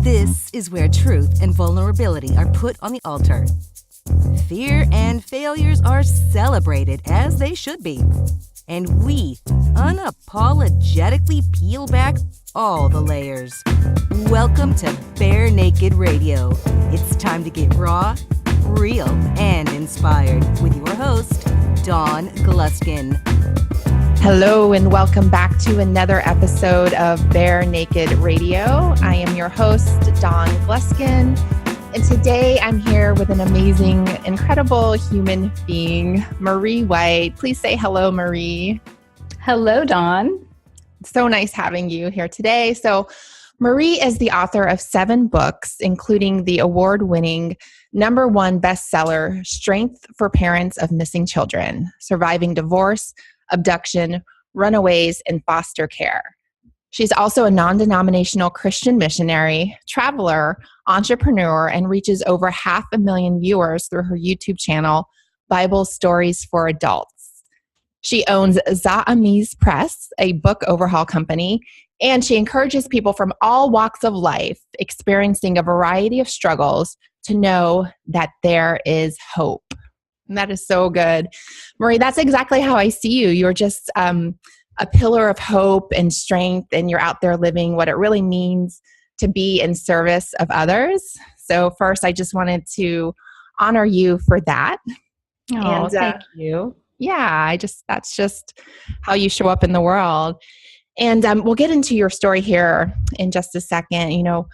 This is where truth and vulnerability are put on the altar. Fear and failures are celebrated as they should be. And we unapologetically peel back all the layers. Welcome to Bare Naked Radio. It's time to get raw, real, and inspired with your host, Dawn Gluskin. Hello and welcome back to another episode of Bare Naked Radio. I am your host, Dawn Gluskin, and today I'm here with an amazing, incredible human being, Marie White. Please say hello, Marie. Hello, Dawn. So nice having you here today. So Marie is the author of 7 books, including the award-winning #1 bestseller, Strength for Parents of Missing Children, Surviving Divorce, Abduction, Runaways and Foster Care. She's also a non-denominational Christian missionary, traveler, entrepreneur, and reaches over 500,000 viewers through her YouTube channel, Bible Stories for Adults. She owns Zamiz Press, a book overhaul company, and she encourages people from all walks of life experiencing a variety of struggles to know that there is hope. And that is so good. Marie, that's exactly how I see you. You're just a pillar of hope and strength, and you're out there living what it really means to be in service of others. So first, I just wanted to honor you for that. Oh, thank you. Yeah, that's just how you show up in the world. And we'll get into your story here in just a second. You know,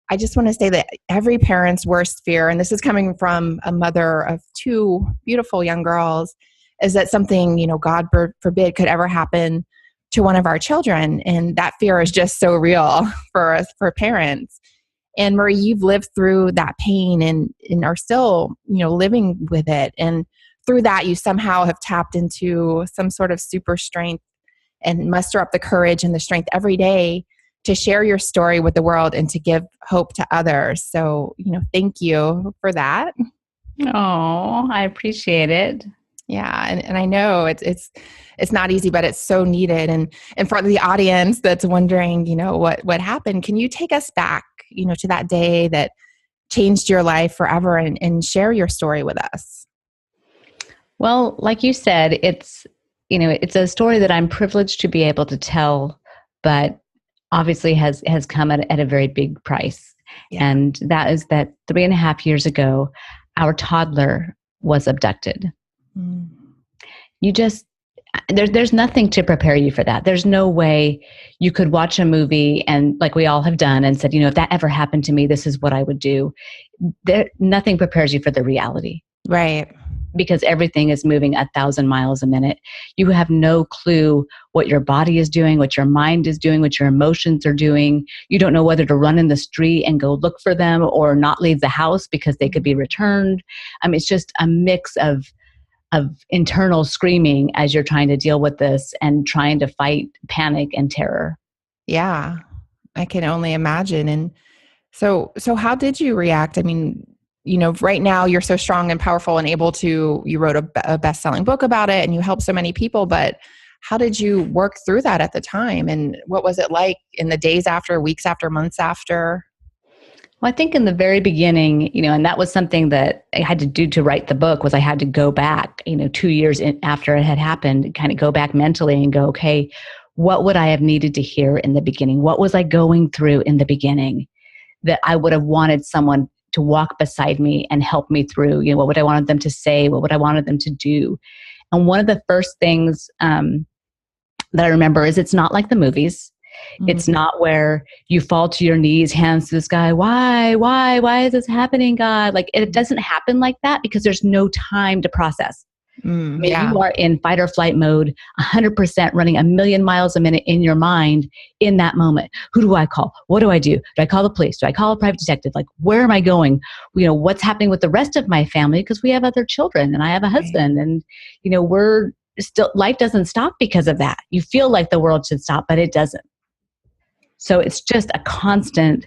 I just want to say that every parent's worst fear, and this is coming from a mother of 2 beautiful young girls, is that something, God forbid, could ever happen to one of our children. And that fear is just so real for us, for parents. And Marie, you've lived through that pain and are still, living with it. And through that, you somehow have tapped into some sort of super strength and muster up the courage and the strength every day to share your story with the world and to give hope to others. So, thank you for that. Oh, I appreciate it. Yeah. And I know it's not easy, but it's so needed. And for the audience that's wondering, what happened, can you take us back, to that day that changed your life forever and share your story with us? Well, like you said, it's a story that I'm privileged to be able to tell, but obviously has come at a very big price. Yeah. And that is that 3.5 years ago, our toddler was abducted. Mm. There's nothing to prepare you for that. There's no way you could watch a movie and, like we all have done, and said, if that ever happened to me, this is what I would do. Nothing prepares you for the reality. Right. Because everything is moving 1,000 miles a minute. You have no clue what your body is doing, what your mind is doing, what your emotions are doing. You don't know whether to run in the street and go look for them or not leave the house because they could be returned. It's just a mix of internal screaming as you're trying to deal with this and trying to fight panic and terror. Yeah, I can only imagine. And so how did you react? Right now you're so strong and powerful and able to, you wrote a best-selling book about it and you helped so many people, but how did you work through that at the time? And what was it like in the days after, weeks after, months after? Well, I think in the very beginning, and that was something that I had to do to write the book, was I had to go back, 2 years after it had happened, kind of go back mentally and go, okay, what would I have needed to hear in the beginning? What was I going through in the beginning that I would have wanted someone to walk beside me and help me through? What would I wanted them to say? What would I wanted them to do? And one of the first things that I remember is, it's not like the movies. Mm-hmm. It's not where you fall to your knees, hands to the sky. Why is this happening, God? Like, it doesn't happen like that because there's no time to process. Yeah. You are in fight or flight mode, 100% running 1,000,000 miles a minute in your mind in that moment. Who do I call? What do I do? Do I call the police? Do I call a private detective? Like, where am I going? What's happening with the rest of my family? Because we have other children and I have a husband, and, we're still, life doesn't stop because of that. You feel like the world should stop, but it doesn't. So it's just a constant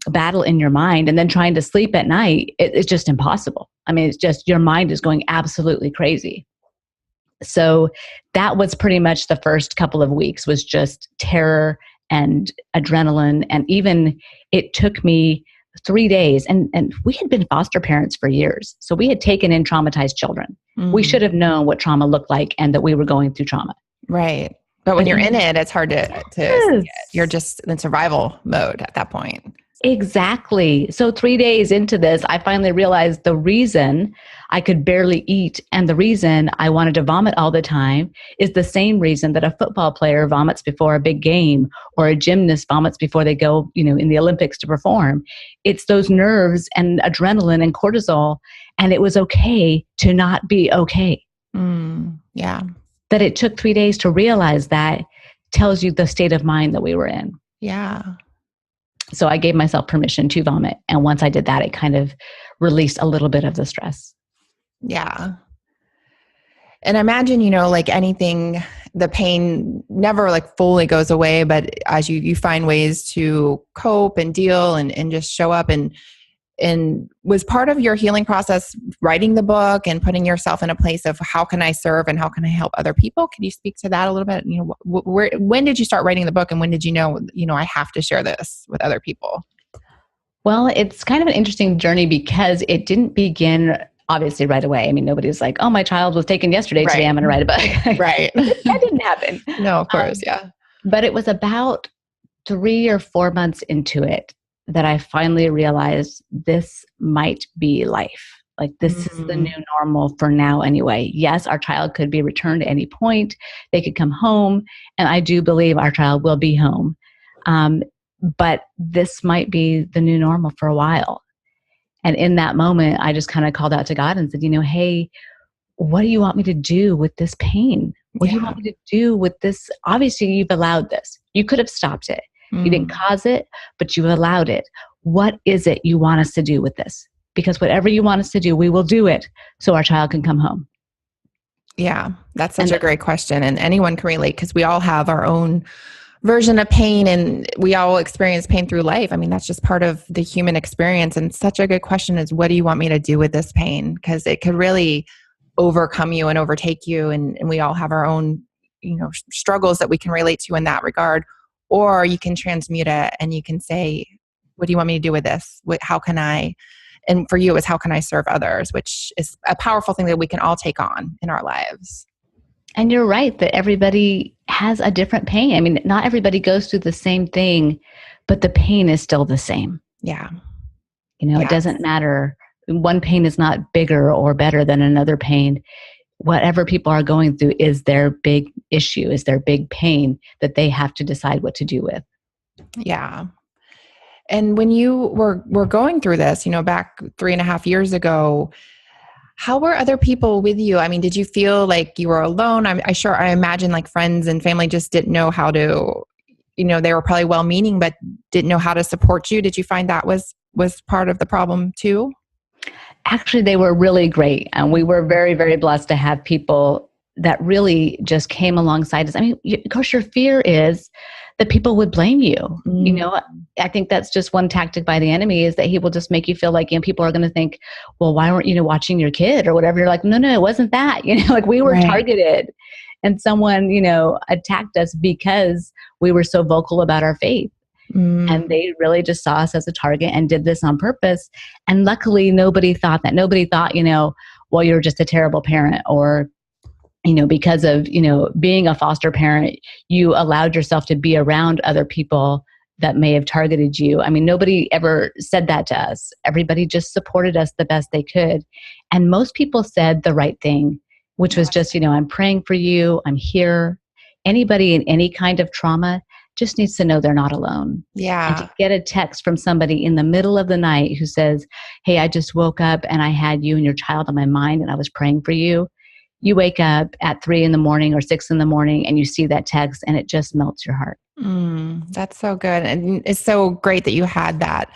battle in your mind, and then trying to sleep at night, it's just impossible. It's just, your mind is going absolutely crazy. So that was pretty much the first couple of weeks, was just terror and adrenaline. And even it took me 3 days, and we had been foster parents for years. So we had taken in traumatized children. We should have known what trauma looked like and that we were going through trauma. Right. But when you're in it, it's hard to see it. You're just in survival mode at that point. Exactly. So 3 days into this, I finally realized the reason I could barely eat and the reason I wanted to vomit all the time is the same reason that a football player vomits before a big game or a gymnast vomits before they go, in the Olympics to perform. It's those nerves and adrenaline and cortisol. And it was okay to not be okay. Yeah. That it took 3 days to realize that tells you the state of mind that we were in. Yeah. So I gave myself permission to vomit. And once I did that, it kind of released a little bit of the stress. Yeah. And I imagine, like anything, the pain never like fully goes away, but as you find ways to cope and deal and just show up and was part of your healing process writing the book and putting yourself in a place of how can I serve and how can I help other people? Could you speak to that a little bit? When did you start writing the book and when did you know, I have to share this with other people? Well, it's kind of an interesting journey because it didn't begin obviously right away. I mean, nobody's like, oh, my child was taken yesterday. Right. Today I'm going to write a book. Right. That didn't happen. No, of course. Yeah. But it was about 3 or 4 months into it that I finally realized this might be life. Like this is the new normal for now anyway. Yes, our child could be returned at any point. They could come home. And I do believe our child will be home. But this might be the new normal for a while. And in that moment, I just kind of called out to God and said, hey, what do you want me to do with this pain? What do you want me to do with this? Obviously, you've allowed this. You could have stopped it. You didn't cause it, but you allowed it. What is it you want us to do with this? Because whatever you want us to do, we will do it so our child can come home. Yeah, that's such a great question. And anyone can relate because we all have our own version of pain and we all experience pain through life. I mean, that's just part of the human experience. And such a good question is, what do you want me to do with this pain? Because it could really overcome you and overtake you. And we all have our own, struggles that we can relate to in that regard. Or you can transmute it and you can say, what do you want me to do with this? How can I, and for you it was, how can I serve others? Which is a powerful thing that we can all take on in our lives. And you're right that everybody has a different pain. I mean, not everybody goes through the same thing, but the pain is still the same. Yeah. It doesn't matter. One pain is not bigger or better than another pain. Whatever people are going through is their big issue, is their big pain that they have to decide what to do with. Yeah. And when you were going through this, back 3.5 years ago, how were other people with you? I mean, did you feel like you were alone? I imagine like friends and family just didn't know how to, they were probably well-meaning, but didn't know how to support you. Did you find that was part of the problem too? Actually, they were really great. And we were very, very blessed to have people that really just came alongside us. I mean, of course, your fear is that people would blame you. I think that's just one tactic by the enemy is that he will just make you feel like, people are going to think, well, why weren't you watching your kid or whatever? You're like, no, it wasn't that. Like we were targeted and someone, attacked us because we were so vocal about our faith. And they really just saw us as a target and did this on purpose. And luckily, nobody thought that. Nobody thought, well, you're just a terrible parent or, because of, being a foster parent, you allowed yourself to be around other people that may have targeted you. I mean, nobody ever said that to us. Everybody just supported us the best they could. And most people said the right thing, which was just, I'm praying for you. I'm here. Anybody in any kind of trauma just needs to know they're not alone. Yeah. And to get a text from somebody in the middle of the night who says, hey, I just woke up and I had you and your child on my mind and I was praying for you. You wake up at 3 a.m. or 6 a.m. and you see that text and it just melts your heart. That's so good. And it's so great that you had that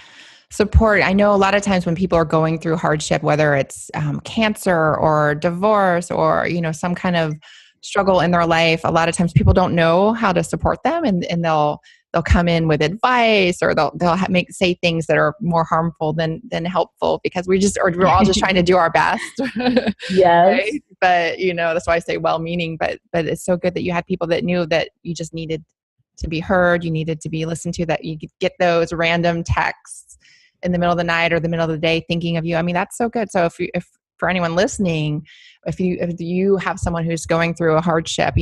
support. I know a lot of times when people are going through hardship, whether it's cancer or divorce or, some kind of struggle in their life, a lot of times people don't know how to support them and they'll come in with advice or they'll say things that are more harmful than helpful because we're all just trying to do our best. Yes. Right? But, that's why I say well-meaning, but it's so good that you had people that knew that you just needed to be heard. You needed to be listened to, that you could get those random texts in the middle of the night or the middle of the day thinking of you. I mean, that's so good. So if for anyone listening, if you have someone who's going through a hardship,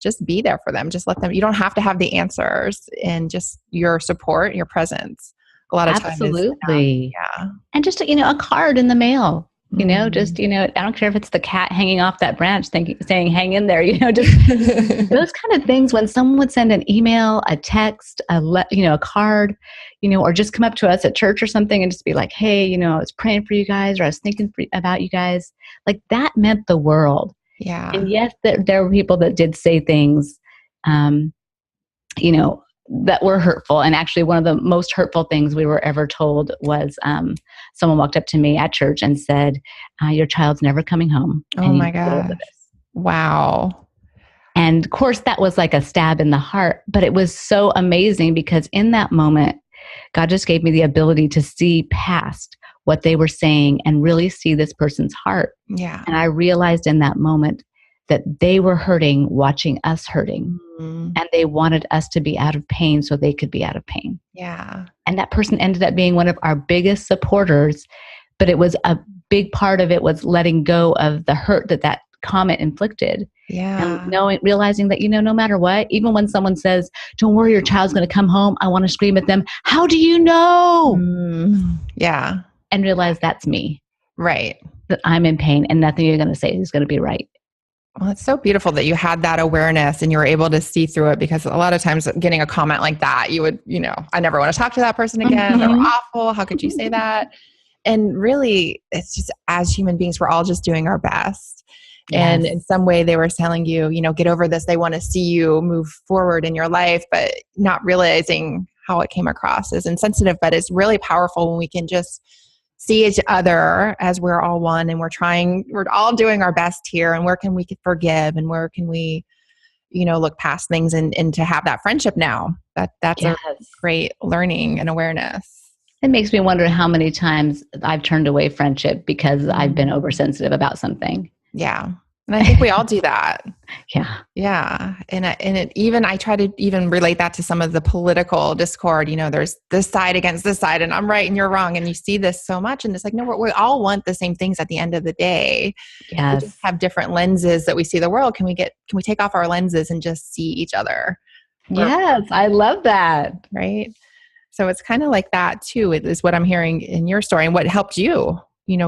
just be there for them. Just let them, you don't have to have the answers, and just your support, your presence. A lot of times. Absolutely. Yeah. And just, a card in the mail, just, I don't care if it's the cat hanging off that branch saying, hang in there, just those kind of things. When someone would send an email, a text, a card, or just come up to us at church or something and just be like, hey, I was praying for you guys, or I was thinking about you guys. Like, that meant the world. Yeah. And yes, there were people that did say things, that were hurtful. And actually, one of the most hurtful things we were ever told was someone walked up to me at church and said, your child's never coming home. Oh my gosh. Wow. And of course, that was like a stab in the heart, but it was so amazing because in that moment, God just gave me the ability to see past what they were saying and really see this person's heart. Yeah. And I realized in that moment that they were hurting, watching us hurting. Mm-hmm. And they wanted us to be out of pain so they could be out of pain. Yeah. And that person ended up being one of our biggest supporters, but it was a big part of it was letting go of the hurt that comment inflicted. Yeah. And realizing that, no matter what, even when someone says, don't worry, your child's going to come home, I want to scream at them, how do you know? Yeah. And realize that's me. Right. That I'm in pain and nothing you're going to say is going to be right. Well, it's so beautiful that you had that awareness and you were able to see through it, because a lot of times getting a comment like that, you would, I never want to talk to that person again. They're awful. How could you say that? And really, it's just, as human beings, we're all just doing our best. Yes. And in some way they were telling you, get over this. They want to see you move forward in your life, but not realizing how it came across as insensitive. But it's really powerful when we can just see each other as we're all one, and we're all doing our best here. And where can we forgive, and where can we, look past things and to have that friendship now. That's Yes. a great learning and awareness. It makes me wonder how many times I've turned away friendship because I've been oversensitive about something. Yeah. And I think we all do that. Yeah. Yeah. And I try to even relate that to some of the political discord. There's this side against this side, and I'm right and you're wrong. And you see this so much, and it's like, no, we all want the same things at the end of the day. Yes. We just have different lenses that we see the world. Can we take off our lenses and just see each other? Yes. I love that. Right. So it's kind of like that too, is what I'm hearing in your story, and what helped you,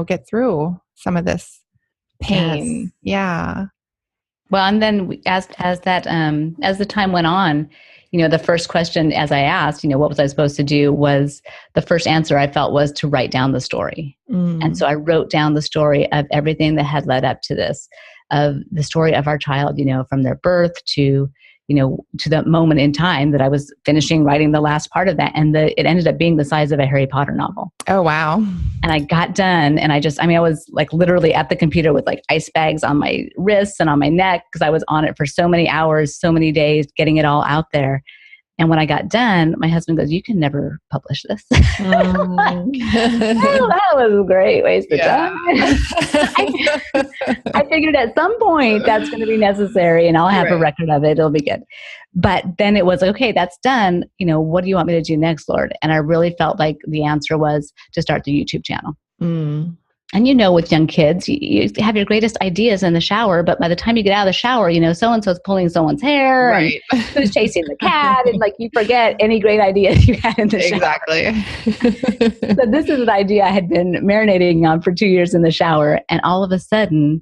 get through some of this pain. Yes. Yeah. Well, and then as the time went on, the first question, as I asked, what was I supposed to do, was the first answer I felt was to write down the story. And so I wrote down the story of everything that had led up to this, of the story of our child, from their birth to that moment in time that I was finishing writing the last part of that. And it ended up being the size of a Harry Potter novel. Oh, wow. And I got done, and I was like literally at the computer with like ice bags on my wrists and on my neck, because I was on it for so many hours, so many days, getting it all out there. And when I got done, my husband goes, you can never publish this. Well, that was a great waste of time. I figured at some point that's going to be necessary, and I'll have a record of it. It'll be good. But then it was like, okay, that's done. What do you want me to do next, Lord? And I really felt like the answer was to start the YouTube channel. And with young kids, you have your greatest ideas in the shower, but by the time you get out of the shower, so-and-so's pulling someone's hair, right, and who's chasing the cat, and like you forget any great ideas you had in the shower. Exactly. So this is an idea I had been marinating on for 2 years in the shower, and all of a sudden,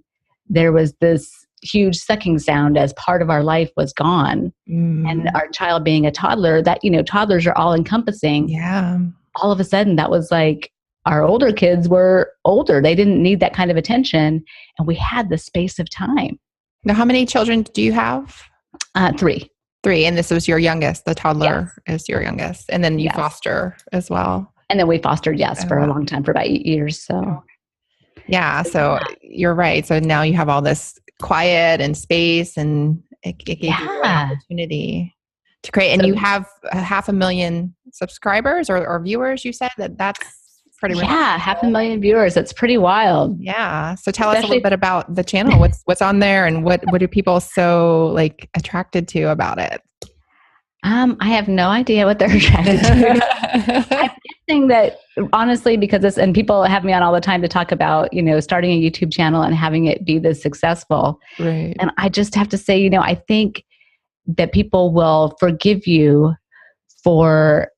there was this huge sucking sound as part of our life was gone. And our child being a toddler, that, toddlers are all encompassing. Yeah. All of a sudden, that was like, our older kids were older. They didn't need that kind of attention. And we had the space of time. Now, how many children do you have? 3. 3. And this was your youngest. The toddler is your youngest. And then you foster as well. And then we fostered, for a long time, for about 8 years. So, yeah. So you're right. So now you have all this quiet and space, and it gave you an opportunity to create. And you have 500,000 subscribers or viewers, you said? That's pretty remarkable. 500,000 viewers. That's pretty wild. Yeah. So tell us a little bit about the channel. What's on there, and what do people so attracted to about it? I have no idea what they're trying to do. I'm guessing that honestly, because this, and people have me on all the time to talk about, starting a YouTube channel and having it be this successful. Right. And I just have to say, I think that people will forgive you for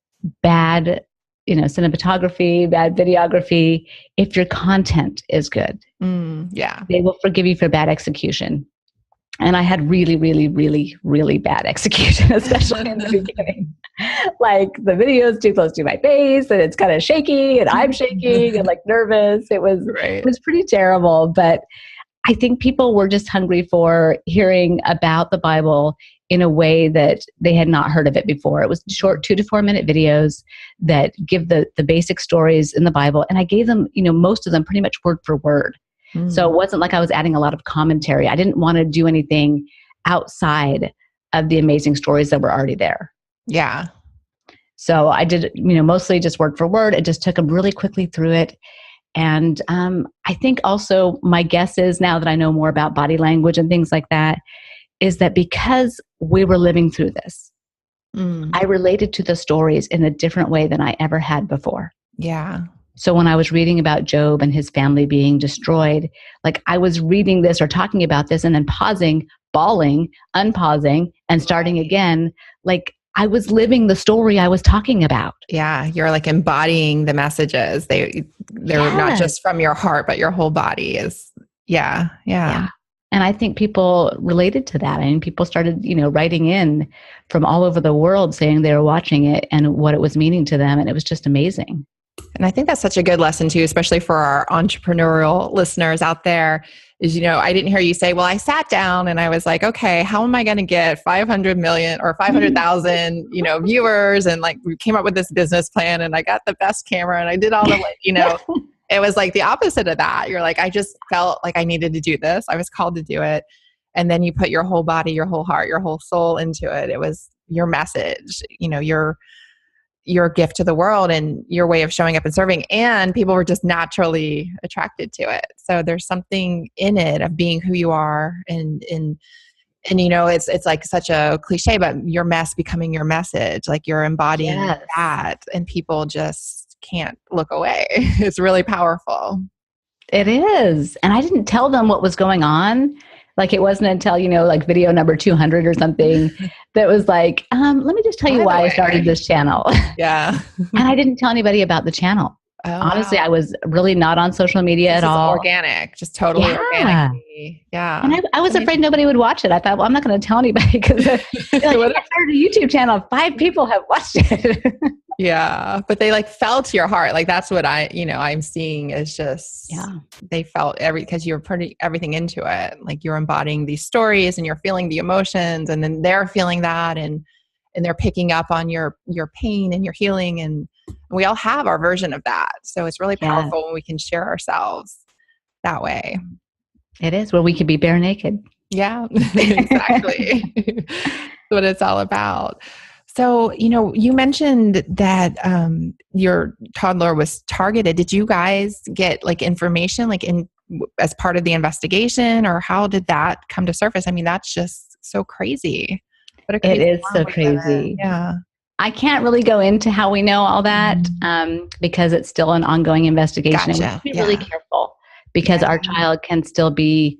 bad, cinematography, bad videography, if your content is good. Yeah. They will forgive you for bad execution. And I had really, really, really, really bad execution, especially in the beginning. Like the video is too close to my face and it's kind of shaky and I'm shaking and like nervous. It was pretty terrible. But I think people were just hungry for hearing about the Bible in a way that they had not heard of it before. It was short 2 to 4 minute videos that give the basic stories in the Bible. And I gave them, most of them pretty much word for word. So it wasn't like I was adding a lot of commentary. I didn't want to do anything outside of the amazing stories that were already there. Yeah. So I did, mostly just word for word. It just took them really quickly through it. And I think also my guess is, now that I know more about body language and things like that, is that because we were living through this, I related to the stories in a different way than I ever had before. Yeah. So when I was reading about Job and his family being destroyed, like I was reading this or talking about this and then pausing, bawling, unpausing, and starting again. Like I was living the story I was talking about. Yeah. You're like embodying the messages. They're not just from your heart, but your whole body is. Yeah. And I think people related to that. And people started, writing in from all over the world saying they were watching it and what it was meaning to them. And it was just amazing. And I think that's such a good lesson too, especially for our entrepreneurial listeners out there, is, I didn't hear you say, well, I sat down and I was like, okay, how am I going to get 500 million or 500,000, viewers? And like, we came up with this business plan and I got the best camera and I did all the, it was like the opposite of that. You're like, I just felt like I needed to do this. I was called to do it. And then you put your whole body, your whole heart, your whole soul into it. It was your message, your gift to the world and your way of showing up and serving. And people were just naturally attracted to it. So there's something in it of being who you are. And it's like such a cliche, but your mess becoming your message, like you're embodying that, and people just can't look away. It's really powerful. It is. And I didn't tell them what was going on. Like it wasn't until, like video number 200 or something that was like, let me just tell you why I started this channel. Yeah. And I didn't tell anybody about the channel. Oh, honestly, I was really not on social media at all. Organic, just totally organic. Yeah. And I was afraid nobody would watch it. I thought, well, I'm not going to tell anybody because I started a YouTube channel. 5 people have watched it. Yeah. But they like fell to your heart. Like that's what I'm seeing is just, they felt because you're putting everything into it. Like you're embodying these stories and you're feeling the emotions, and then they're feeling that and they're picking up on your pain and your healing. And we all have our version of that. So it's really powerful when we can share ourselves that way. It is, where we can be bare naked. Yeah, exactly. That's what it's all about. So, you mentioned that your toddler was targeted. Did you guys get like information like as part of the investigation, or how did that come to surface? I mean, that's just so crazy. It is so crazy. Yeah. I can't really go into how we know all that because it's still an ongoing investigation. Gotcha. And we have to be really careful because our child can still be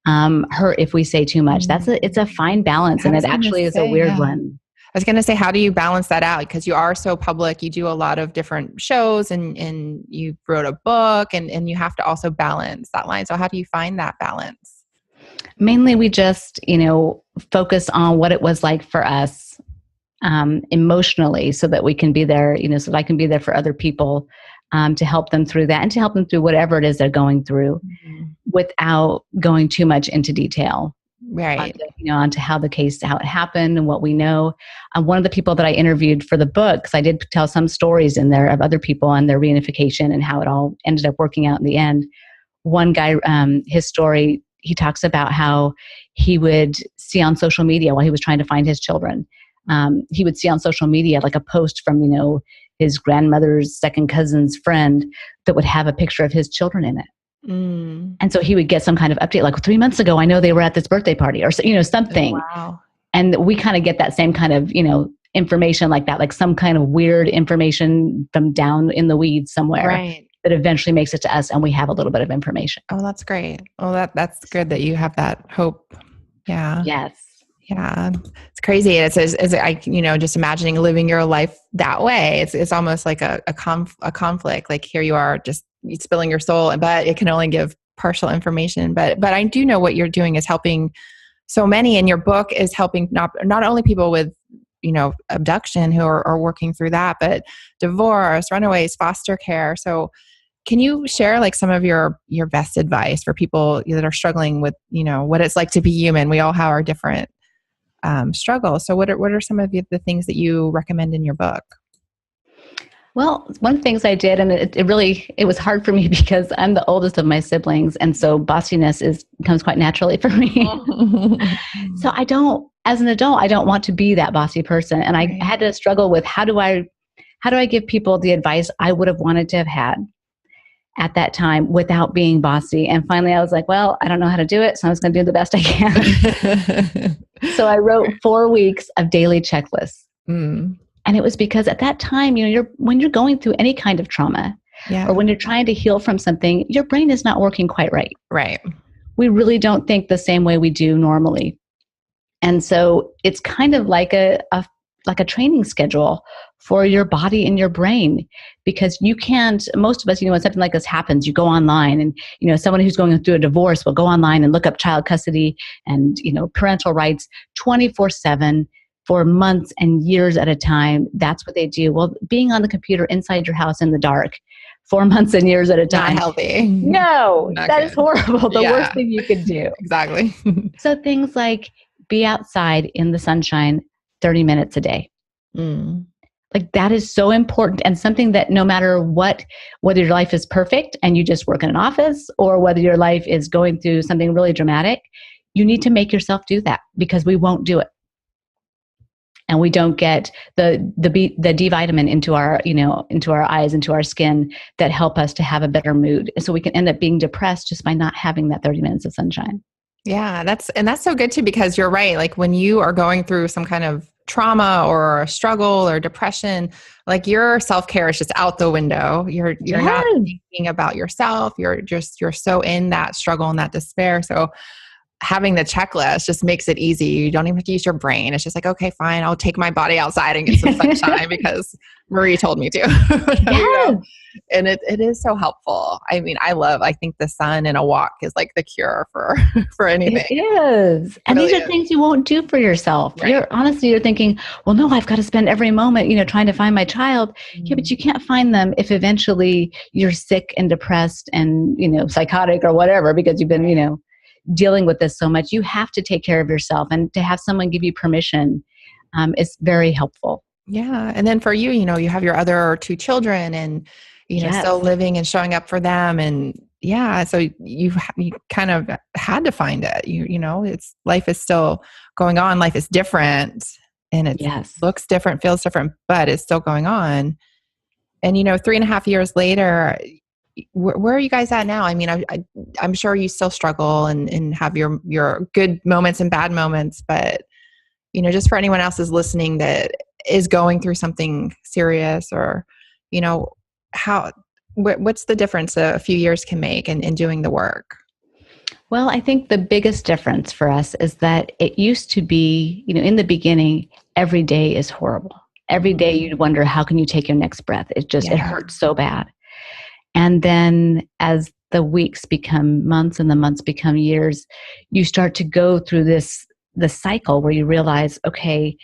hurt if we say too much. It's a fine balance, and it actually is a weird one. I was going to say, how do you balance that out? Because you are so public, you do a lot of different shows and you wrote a book and you have to also balance that line. So how do you find that balance? Mainly we just, focus on what it was like for us emotionally, so that we can be there, so that I can be there for other people to help them through that and to help them through whatever it is they're going through without going too much into detail. Right. Onto how it happened and what we know. One of the people that I interviewed for the book, because I did tell some stories in there of other people and their reunification and how it all ended up working out in the end. One guy, his story, he talks about how he would see on social media while he was trying to find his children. He would see on social media like a post from, his grandmother's second cousin's friend that would have a picture of his children in it. And so he would get some kind of update, like 3 months ago, I know they were at this birthday party or, something. Wow. And we kind of get that same kind of, information like that, like some kind of weird information from down in the weeds somewhere Right. that eventually makes it to us and we have a little bit of information. Oh, that's great. Oh, that's good that you have that hope. Yeah. Yes. Yeah. It's crazy. It's I, just imagining living your life that way. It's almost like a conflict. Like here you are just spilling your soul, but it can only give partial information. But I do know what you're doing is helping so many, and your book is helping not only people with, abduction who are working through that, but divorce, runaways, foster care. So can you share like some of your best advice for people that are struggling with, what it's like to be human? We all have our different struggles. So what are some of the things that you recommend in your book? Well, one of the things I did, and it was hard for me because I'm the oldest of my siblings. And so bossiness comes quite naturally for me. So as an adult, I don't want to be that bossy person. And I had to struggle with how do I give people the advice I would have wanted to have had at that time without being bossy. And finally I was like, well, I don't know how to do it, so I'm just going to do the best I can. So I wrote 4 weeks of daily checklists. And it was because at that time, when you're going through any kind of trauma, or when you're trying to heal from something, your brain is not working quite right. Right. We really don't think the same way we do normally. And so it's kind of like a training schedule for your body and your brain, because you can't, most of us, when something like this happens, you go online and, someone who's going through a divorce will go online and look up child custody and, parental rights 24/7 for months and years at a time. That's what they do. Well, being on the computer inside your house in the dark for months and years at a time. Not healthy. No, Not that good. is horrible. The worst thing you could do. Exactly. So things like be outside in the sunshine 30 minutes a day. Like that is so important, and something that no matter whether your life is perfect and you just work in an office, or whether your life is going through something really dramatic, you need to make yourself do that, because we won't do it. And we don't get the D vitamin into our eyes, into our skin, that help us to have a better mood. So we can end up being depressed just by not having that 30 minutes of sunshine. Yeah, that's so good too, because you're right. Like when you are going through some kind of trauma or a struggle or depression, like your self-care is just out the window. You're not thinking about yourself. You're so in that struggle and that despair. So having the checklist just makes it easy. You don't even have to use your brain. It's just like, okay, fine, I'll take my body outside and get some sunshine because Marie told me to. Yes. And it is so helpful. I mean, I think the sun and a walk is like the cure for anything. It is. And really these are things you won't do for yourself. Right. You're thinking, well, no, I've got to spend every moment, trying to find my child. Yeah, but you can't find them if eventually you're sick and depressed and, psychotic or whatever, because you've been, dealing with this so much. You have to take care of yourself, and to have someone give you permission is very helpkind Yeah. And then for you, you have your other 2 children, and, still living and showing up for them. And so you kind of had to find it, life is still going on. Life is different, and it looks different, feels different, but it's still going on. And, 3.5 years later, where are you guys at now? I mean, I'm sure you still struggle and have your good moments and bad moments, but, just for anyone else is listening that is going through something serious, or, what's the difference a few years can make in doing the work? Well, I think the biggest difference for us is that it used to be, in the beginning, every day is horrible. Every day you'd wonder, how can you take your next breath? It hurts so bad. And then as the weeks become months and the months become years, you start to go through this cycle where you realize, okay,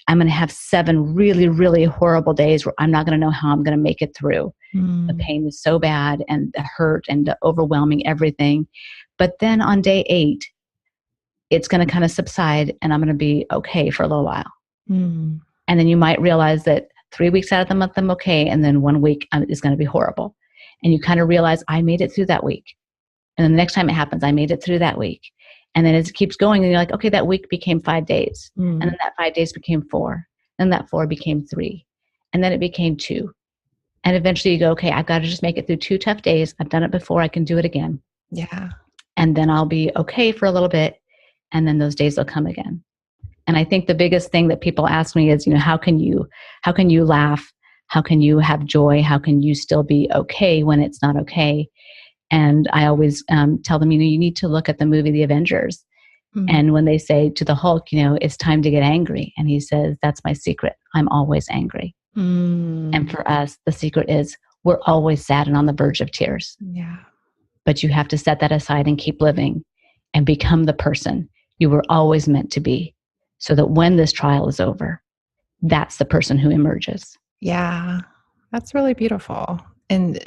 I'm going to have 7 really, really horrible days where I'm not going to know how I'm going to make it through. The pain is so bad, and the hurt and the overwhelming everything. But then on day 8, it's going to kind of subside, and I'm going to be okay for a little while. And then you might realize that 3 weeks out of the month, I'm okay. And then 1 week is going to be horrible. And you kind of realize, I made it through that week. And then the next time it happens, I made it through that week. And then as it keeps going, and you're like, okay, that week became 5 days. And then that 5 days became 4. And that 4 became 3. And then it became 2. And eventually you go, okay, I've got to just make it through 2 tough days. I've done it before. I can do it again. Yeah. And then I'll be okay for a little bit. And then those days will come again. And I think the biggest thing that people ask me is, how can you laugh? How can you have joy? How can you still be okay when it's not okay? And I always tell them, you need to look at the movie The Avengers. Mm-hmm. And when they say to the Hulk, it's time to get angry. And he says, that's my secret. I'm always angry. And for us, the secret is we're always sad and on the verge of tears. Yeah. But you have to set that aside and keep living and become the person you were always meant to be, so that when this trial is over, that's the person who emerges. Yeah, that's really beautiful. And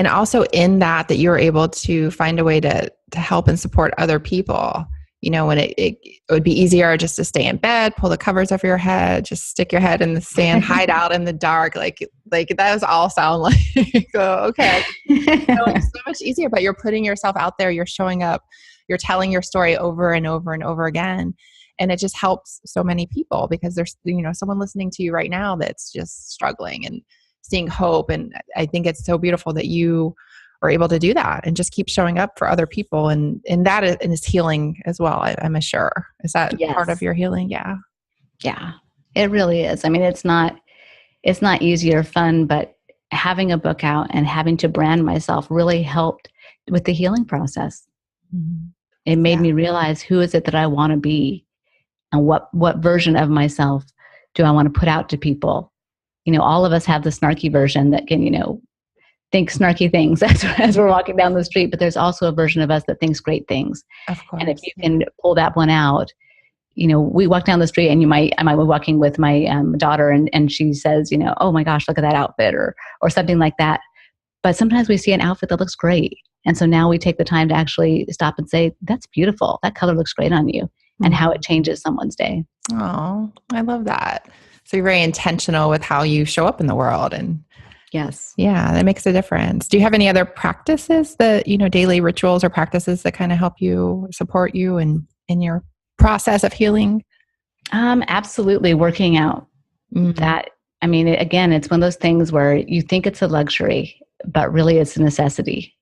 also in that you're able to find a way to help and support other people. When it would be easier just to stay in bed, pull the covers over your head, just stick your head in the sand, hide out in the dark. Like that does all sound like, okay, it's so much easier, but you're putting yourself out there, you're showing up, you're telling your story over and over and over again. And it just helps so many people, because there's, someone listening to you right now that's just struggling and seeing hope. And I think it's so beautiful that you are able to do that and just keep showing up for other people. And that is healing as well, I'm sure. Is that part of your healing? Yeah. Yeah, it really is. I mean, it's not easy or fun, but having a book out and having to brand myself really helped with the healing process. Mm-hmm. It made me realize, who is it that I want to be? And what version of myself do I want to put out to people? All of us have the snarky version that can, think snarky things as we're walking down the street, but there's also a version of us that thinks great things. Of course. And if you can pull that one out, we walk down the street and I might be walking with my daughter and she says, oh my gosh, look at that outfit or something like that. But sometimes we see an outfit that looks great. And so now we take the time to actually stop and say, that's beautiful. That color looks great on you. And how it changes someone's day. Oh, I love that. So you're very intentional with how you show up in the world. And yes. Yeah, that makes a difference. Do you have any other practices that, daily rituals or practices that kind of help you, support you in your process of healing? Absolutely. Working out. That, again, it's one of those things where you think it's a luxury, but really it's a necessity.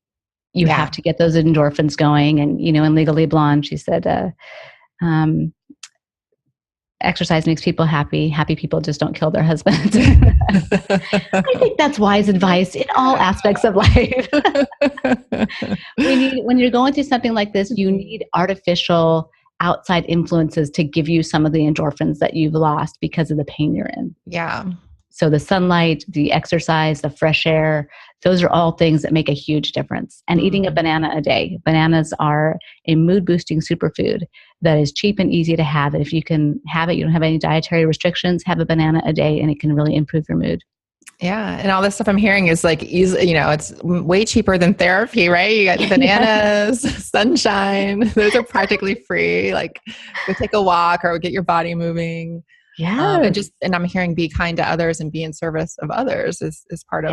You have to get those endorphins going. And, in Legally Blonde, she said, exercise makes people happy. Happy people just don't kill their husbands. I think that's wise advice in all aspects of life. When you're going through something like this, you need artificial outside influences to give you some of the endorphins that you've lost because of the pain you're in. Yeah. So the sunlight, the exercise, the fresh air, those are all things that make a huge difference. And eating a banana a day. Bananas are a mood-boosting superfood that is cheap and easy to have. And if you can have it, you don't have any dietary restrictions, have a banana a day and it can really improve your mood. Yeah. And all this stuff I'm hearing is like easy, it's way cheaper than therapy, right? You got bananas, sunshine, those are practically free. Like go take a walk or get your body moving. Yeah. And I'm hearing be kind to others and be in service of others is part of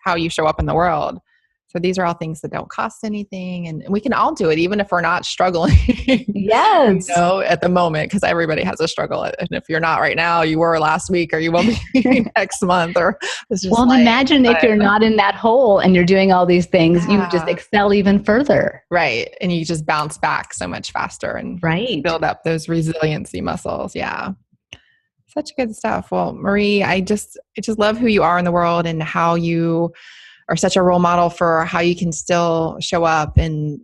how you show up in the world. So these are all things that don't cost anything, and we can all do it, even if we're not struggling. Yes. At the moment, because everybody has a struggle. And if you're not right now, you were last week, or you will be next month. Or it's just imagine if you're not in that hole and you're doing all these things, you just excel even further. Right. And you just bounce back so much faster and build up those resiliency muscles. Yeah. Such good stuff. Well, Marie, I just love who you are in the world and how you are such a role model for how you can still show up and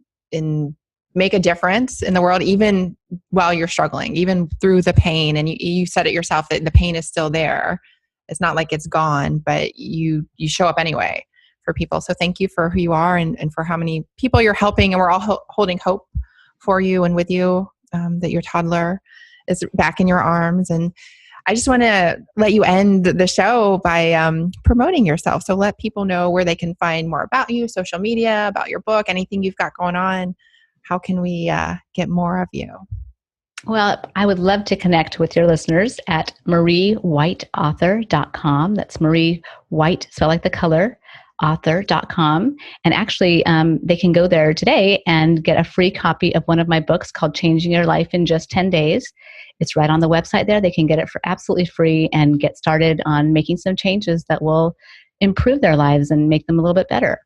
make a difference in the world, even while you're struggling, even through the pain. And you said it yourself that the pain is still there. It's not like it's gone, but you show up anyway for people. So thank you for who you are and for how many people you're helping. And we're all holding hope for you and with you, that your toddler is back in your arms. And I just want to let you end the show by promoting yourself. So let people know where they can find more about you, social media, about your book, anything you've got going on. How can we get more of you? Well, I would love to connect with your listeners at mariewhiteauthor.com. That's Marie White, so like the color, author.com. And actually, they can go there today and get a free copy of one of my books called Changing Your Life in Just 10 Days. It's right on the website there. They can get it for absolutely free and get started on making some changes that will improve their lives and make them a little bit better.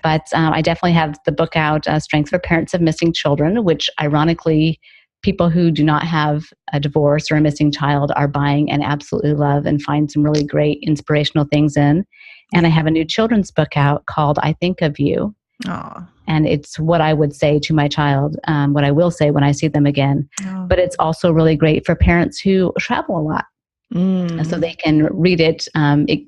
But I definitely have the book out, Strength for Parents of Missing Children, which ironically people who do not have a divorce or a missing child are buying and absolutely love and find some really great inspirational things in. And I have a new children's book out called I Think of You. Aw. And it's what I would say to my child, what I will say when I see them again. Oh. But it's also really great for parents who travel a lot. So they can read it.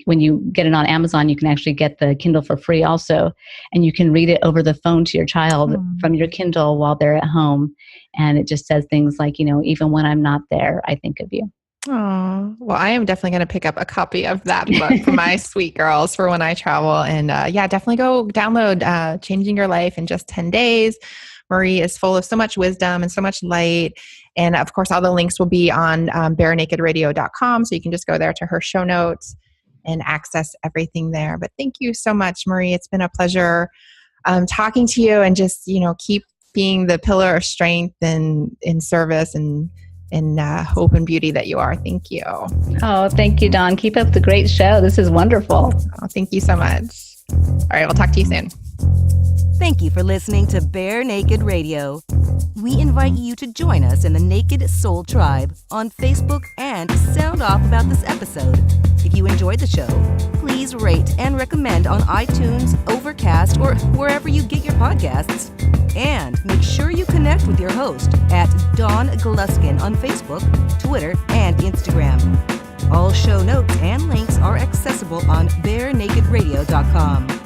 When you get it on Amazon, you can actually get the Kindle for free also. And you can read it over the phone to your child from your Kindle while they're at home. And it just says things like, even when I'm not there, I think of you. Oh, well, I am definitely going to pick up a copy of that book for my sweet girls for when I travel. And definitely go download Changing Your Life in Just 10 Days. Marie is full of so much wisdom and so much light. And of course, all the links will be on barenakedradio.com. So you can just go there to her show notes and access everything there. But thank you so much, Marie. It's been a pleasure talking to you, and just, keep being the pillar of strength and in service and hope and beauty that you are. Thank you. Oh, thank you, Dawn. Keep up the great show. This is wonderful. Oh, thank you so much. All right, we'll talk to you soon. Thank you for listening to Bare Naked Radio. We invite you to join us in the Naked Soul Tribe on Facebook and sound off about this episode. If you enjoyed the show, please rate and recommend on iTunes, Overcast, or wherever you get your podcasts. And make sure you connect with your host at Dawn Gluskin on Facebook, Twitter, and Instagram. All show notes and links are accessible on barenakedradio.com.